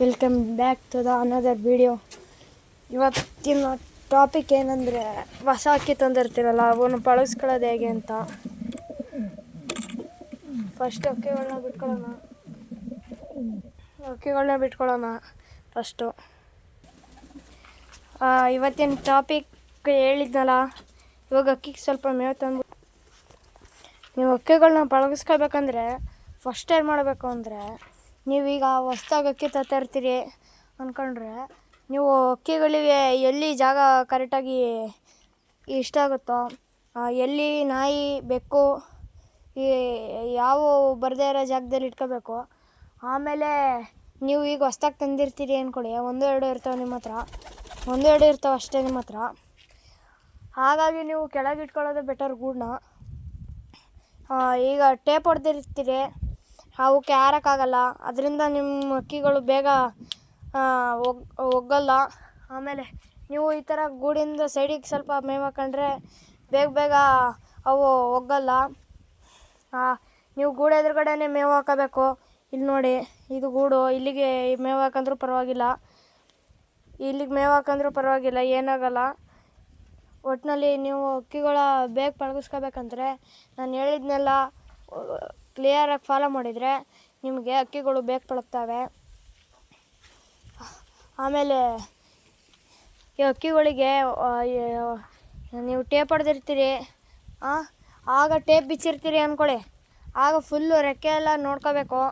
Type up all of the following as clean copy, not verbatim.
Welcome back to the another video. ಇವತ್ತಿನ topic ಏನಂದರೆ, ಹೊಸ ಅಕ್ಕಿ ತಂದಿರ್ತೀರಲ್ಲ ಅವನು ಬಳಸ್ಕೊಳ್ಳೋದು ಹೇಗೆ ಅಂತ. ಫಸ್ಟ್ ಅಕ್ಕಿಗಳನ್ನ ಬಿಟ್ಕೊಳ್ಳೋಣ ಫಸ್ಟು. ಇವತ್ತಿನ ಟಾಪಿಕ್ ಹೇಳಿದ್ನಲ್ಲ, ಇವಾಗ ಅಕ್ಕಿಗೆ ಸ್ವಲ್ಪ ಮೇವು ತಂದು ನೀವು ಅಕ್ಕಿಗಳನ್ನ ಪಳಗಿಸ್ಕೋಬೇಕಂದ್ರೆ ಫಸ್ಟ್ ಏನು ಮಾಡಬೇಕು ಅಂದರೆ, ನೀವೀಗ ಹೊಸ್ದಾಗಿ ಅಕ್ಕಿ ತರ್ತೀರಿ ಅಂದ್ಕೊಂಡ್ರೆ, ನೀವು ಅಕ್ಕಿಗಳಿಗೆ ಎಲ್ಲಿ ಜಾಗ ಕರೆಕ್ಟಾಗಿ ಇಷ್ಟ ಆಗುತ್ತೋ, ಎಲ್ಲಿ ನಾಯಿ ಬೆಕ್ಕು ಈ ಯಾವ ಬರದೇ ಇರೋ ಜಾಗದಲ್ಲಿ ಇಟ್ಕೋಬೇಕು. ಆಮೇಲೆ ನೀವು ಈಗ ಹೊಸ್ದಾಗಿ ತಂದಿರ್ತೀರಿ ಅಂದ್ಕೊಳ್ಳಿ, ಒಂದು ಎರಡು ಇರ್ತಾವೆ ನಿಮ್ಮ ಹತ್ರ, ಒಂದು ಎರಡು ಇರ್ತಾವೆ ಅಷ್ಟೇ ನಿಮ್ಮ ಹತ್ರ. ಹಾಗಾಗಿ ನೀವು ಕೆಳಗೆ ಇಟ್ಕೊಳ್ಳೋದು ಬೆಟರ್ ಗೂಡನ್ನ. ಈಗ ಟೇಪ್ ಹೊಡೆದಿರ್ತೀರಿ, ಅವಕ್ಕೆ ಹಾರಕ್ಕಾಗಲ್ಲ, ಅದರಿಂದ ನಿಮ್ಮ ಅಕ್ಕಿಗಳು ಬೇಗ ಒಗ್ಗಲ್ಲ. ಆಮೇಲೆ ನೀವು ಈ ಥರ ಗೂಡಿಂದ ಸೈಡಿಗೆ ಸ್ವಲ್ಪ ಮೇವು ಹಾಕೊಂಡ್ರೆ ಬೇಗ ಅವು ಒಗ್ಗಲ್ಲ. ನೀವು ಗೂಡು ಎದುರುಗಡೆನೇ ಮೇವು ಹಾಕೋಬೇಕು. ಇಲ್ಲಿ ನೋಡಿ, ಇದು ಗೂಡು, ಇಲ್ಲಿಗೆ ಮೇವು ಹಾಕಂದ್ರೂ ಪರವಾಗಿಲ್ಲ, ಇಲ್ಲಿಗೆ ಮೇವು ಹಾಕಂದ್ರೂ ಪರವಾಗಿಲ್ಲ, ಏನಾಗಲ್ಲ. ಒಟ್ಟಿನಲ್ಲಿ ನೀವು ಅಕ್ಕಿಗಳ ಬೇಗ ಪಳಗಿಸ್ಕೋಬೇಕಂದ್ರೆ ನಾನು ಹೇಳಿದ್ನೆಲ್ಲ ಕ್ಲಿಯರಾಗಿ ಫಾಲೋ ಮಾಡಿದರೆ ನಿಮಗೆ ಅಕ್ಕಿಗಳು ಬೇಗ ಪಳಗ್ತವೆ. ಆಮೇಲೆ ಈ ಅಕ್ಕಿಗಳಿಗೆ ನೀವು ಟೇಪ್ ಹೊಡೆದಿರ್ತೀರಿ, ಆಗ ಟೇಪ್ ಬಿಚ್ಚಿರ್ತೀರಿ ಅಂದ್ಕೊಳ್ಳಿ, ಆಗ ಫುಲ್ಲು ರೆಕ್ಕೆ ಎಲ್ಲ ನೋಡ್ಕೋಬೇಕು.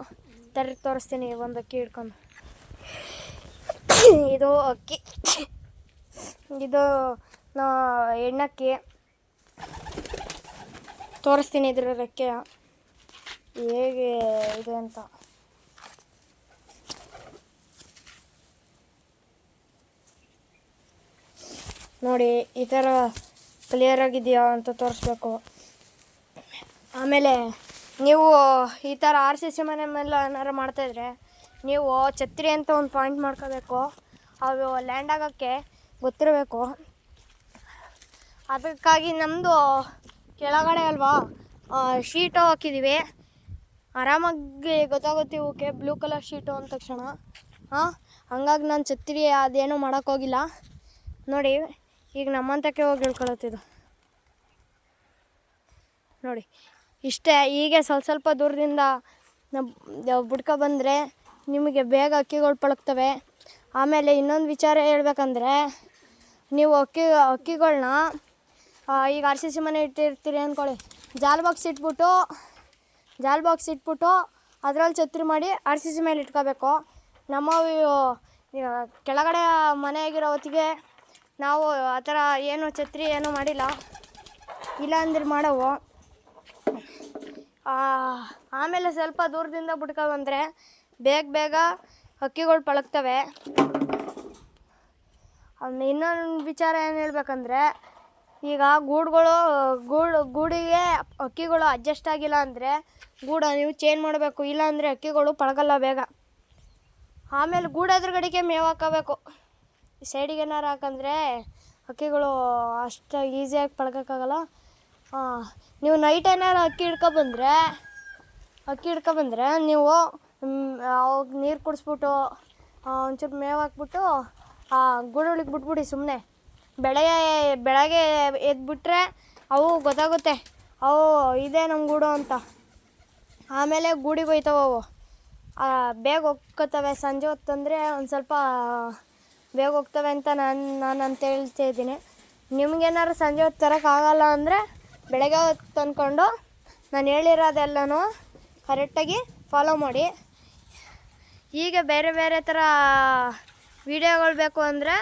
ತೋರಿಸ್ತೀನಿ ಒಂದು ಅಕ್ಕಿ ಹಿಡ್ಕೊಂಡು. ಇದು ಅಕ್ಕಿ, ಇದು ಹೆಣ್ಣಕ್ಕಿ. ತೋರಿಸ್ತೀನಿ ಇದ್ರ ರೆಕ್ಕೆ ಹೇಗೆ ಇದೆ ಅಂತ. ನೋಡಿ, ಈ ಥರ ಕ್ಲಿಯರಾಗಿದೆಯಾ ಅಂತ ತೋರಿಸ್ಬೇಕು. ಆಮೇಲೆ ನೀವು ಈ ಥರ RCC ಮನೆ ಮೇಲೆ ಏನಾರು ಮಾಡ್ತಾಯಿದ್ರೆ ನೀವು ಛತ್ರಿ ಅಂತ ಒಂದು ಪಾಯಿಂಟ್ ಮಾಡ್ಕೋಬೇಕು. ಅವು ಲ್ಯಾಂಡ್ ಆಗೋಕ್ಕೆ ಗೊತ್ತಿರಬೇಕು. ಅದಕ್ಕಾಗಿ ನಮ್ಮದು ಕೆಳಗಡೆ ಅಲ್ವಾ ಶೀಟು ಹಾಕಿದ್ದೀವಿ, ಆರಾಮಾಗಿ ಗೊತ್ತಾಗುತ್ತೆ ಇವಕ್ಕೆ ಬ್ಲೂ ಕಲರ್ ಶೀಟು ಅಂದ ತಕ್ಷಣ. ಹಂಗಾಗಿ ನಾನು ಛತ್ರಿ ಅದೇನೂ ಮಾಡೋಕ್ಕೋಗಿಲ್ಲ. ನೋಡಿ, ಈಗ ನಮ್ಮಂತಕ್ಕೆ ಹೋಗಿ ಇಳ್ಕೊಳತ್ತಿದ್ದು ನೋಡಿ, ಇಷ್ಟೇ. ಹೀಗೆ ಸ್ವಲ್ಪ ದೂರದಿಂದ ಬುಡ್ಕೊ ಬಂದರೆ ನಿಮಗೆ ಬೇಗ ಅಕ್ಕಿಗಳು ಪಳಗ್ತವೆ. ಆಮೇಲೆ ಇನ್ನೊಂದು ವಿಚಾರ ಹೇಳ್ಬೇಕಂದ್ರೆ, ನೀವು ಅಕ್ಕಿಗಳನ್ನ ಈಗ RCC ಮನೆ ಇಟ್ಟಿರ್ತೀರಿ ಅಂದ್ಕೊಳ್ಳಿ, ಜಾಲ್ ಬಾಕ್ಸ್ ಇಟ್ಬಿಟ್ಟು ಅದರಲ್ಲಿ ಛತ್ರಿ ಮಾಡಿ RCC ಮೇಲೆ ಇಟ್ಕೋಬೇಕು. ನಮ್ಮವು ಕೆಳಗಡೆ ಮನೆ ಆಗಿರೋ ಹೊತ್ತಿಗೆ ನಾವು ಆ ಥರ ಏನು ಛತ್ರಿ ಏನೂ ಮಾಡಿಲ್ಲ, ಇಲ್ಲ ಅಂದ್ರೆ ಮಾಡವು. ಆಮೇಲೆ ಸ್ವಲ್ಪ ದೂರದಿಂದ ಬಿಟ್ಕೊ ಬಂದರೆ ಬೇಗ ಅಕ್ಕಿಗಳು ಪಳಗ್ತವೆ. ಇನ್ನೊಂದು ವಿಚಾರ ಏನು ಹೇಳ್ಬೇಕಂದ್ರೆ, ಈಗ ಗೂಡಿಗೆ ಅಕ್ಕಿಗಳು ಅಡ್ಜಸ್ಟ್ ಆಗಿಲ್ಲ ಅಂದರೆ ಗೂಡು ನೀವು ಚೇಂಜ್ ಮಾಡಬೇಕು, ಇಲ್ಲಾಂದರೆ ಅಕ್ಕಿಗಳು ಪಳಗಲ್ಲ ಬೇಗ. ಆಮೇಲೆ ಗೂಡು ಎದುರುಗಡೆಗೆ ಮೇವು ಹಾಕೋಬೇಕು. ಸೈಡಿಗೆ ಏನಾರು ಹಾಕಂದರೆ ಅಕ್ಕಿಗಳು ಅಷ್ಟು ಈಸಿಯಾಗಿ ಪಳಗೋಕ್ಕಾಗಲ್ಲ. ನೀವು ನೈಟ್ ಏನಾರು ಅಕ್ಕಿ ಹಿಡ್ಕೊಬಂದ್ರೆ ನೀವು ಅವಾಗ ನೀರು ಕುಡಿಸ್ಬಿಟ್ಟು ಒಂಚೂರು ಮೇವು ಹಾಕ್ಬಿಟ್ಟು ಗೂಡೊಳಗೆ ಬಿಟ್ಬಿಡಿ ಸುಮ್ಮನೆ. ಬೆಳಗ್ಗೆ ಎದ್ಬಿಟ್ರೆ ಅವು ಗೊತ್ತಾಗುತ್ತೆ, ಅವು ಇದೆ ನಮ್ಮ ಗೂಡು ಅಂತ. ಆಮೇಲೆ ಗೂಡಿಗೆ ಹೋಯ್ತವೆ ಅವು, ಬೇಗ ಹೋಗ್ಕೋತವೆ. ಸಂಜೆ ಹೊತ್ತಂದರೆ ಒಂದು ಸ್ವಲ್ಪ ಬೇಗ ಹೋಗ್ತವೆ ಅಂತ ನಾನು ಅಂತ ಹೇಳ್ತಾ ಇದ್ದೀನಿ. ನಿಮಗೇನಾದ್ರು ಸಂಜೆ ಹೊತ್ತು ತರೋಕ್ಕಾಗಲ್ಲ ಅಂದರೆ ಬೆಳಗ್ಗೆ ಹೊತ್ತು ತಂದ್ಕೊಂಡು ನಾನು ಹೇಳಿರೋದೆಲ್ಲನೂ ಕರೆಕ್ಟಾಗಿ ಫಾಲೋ ಮಾಡಿ. ಹೀಗೆ ಬೇರೆ ಥರ ವಿಡಿಯೋಗಳು ಬೇಕು ಅಂದರೆ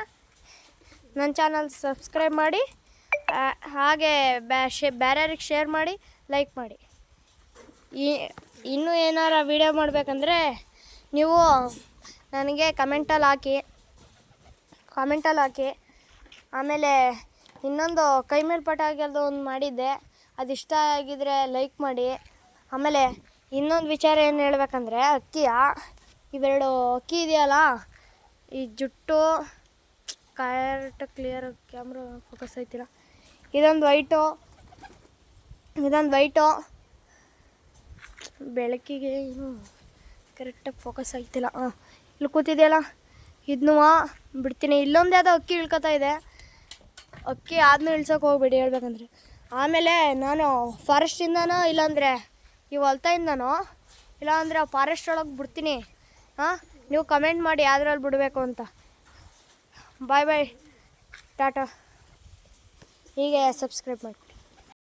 ನನ್ನ ಚಾನಲ್ ಸಬ್ಸ್ಕ್ರೈಬ್ ಮಾಡಿ, ಹಾಗೆ ಬೇರೆಯವ್ರಿಗೆ ಶೇರ್ ಮಾಡಿ, ಲೈಕ್ ಮಾಡಿ. ಇನ್ನೂ ಏನಾರು ವಿಡಿಯೋ ಮಾಡಬೇಕಂದ್ರೆ ನೀವು ನನಗೆ ಕಮೆಂಟಲ್ಲಿ ಹಾಕಿ. ಆಮೇಲೆ ಇನ್ನೊಂದು ಕೈ ಮೇಲೆ ಪಟ ಆಗಿರೋದು ಒಂದು ಮಾಡಿದ್ದೆ, ಅದು ಇಷ್ಟ ಆಗಿದ್ರೆ ಲೈಕ್ ಮಾಡಿ. ಆಮೇಲೆ ಇನ್ನೊಂದು ವಿಚಾರ ಏನು ಹೇಳ್ಬೇಕಂದ್ರೆ, ಇವೆರಡು ಅಕ್ಕಿ ಇದೆಯಲ್ಲ, ಈ ಜುಟ್ಟು ಕರೆಕ್ಟಾಗಿ ಕ್ಲಿಯರ್ ಕ್ಯಾಮ್ರಾ ಫೋಕಸ್ ಆಯ್ತಿಲ್ಲ, ಇದೊಂದು ವೈಟು ಬೆಳಕಿಗೆ ಕರೆಕ್ಟಾಗಿ ಫೋಕಸ್ ಆಗ್ತಿಲ್ಲ. ಇಲ್ಲಿ ಕೂತಿದೆಯಲ್ಲ ಇದನ್ನೂ ಬಿಡ್ತೀನಿ. ಇಲ್ಲೊಂದು ಯಾವುದೋ ಅಕ್ಕಿ ಇಳ್ಕೊತಾ ಇದೆ. ಅಕ್ಕಿ ಆದ್ಮೇಲೆ ಇಳ್ಸೋಕೆ ಹೋಗ್ಬೇಡಿ ಹೇಳ್ಬೇಕಂದ್ರೆ. ಆಮೇಲೆ ನಾನು ಫಾರೆಸ್ಟಿಂದನೋ ಇಲ್ಲಾಂದರೆ ಈ ಹೊಲ್ತಾಯಿಂದನೋ ಇಲ್ಲಾಂದರೆ ಫಾರೆಸ್ಟ್ ಒಳಗೆ ಬಿಡ್ತೀನಿ. ನೀವು ಕಮೆಂಟ್ ಮಾಡಿ ಯಾವ್ದ್ರಲ್ಲಿ ಬಿಡಬೇಕು ಅಂತ. ಬಾಯ್ ಬಾಯ್, ಟಾಟಾ. ಹೀಗೆ ಸಬ್ಸ್ಕ್ರೈಬ್ ಮಾಡಿ.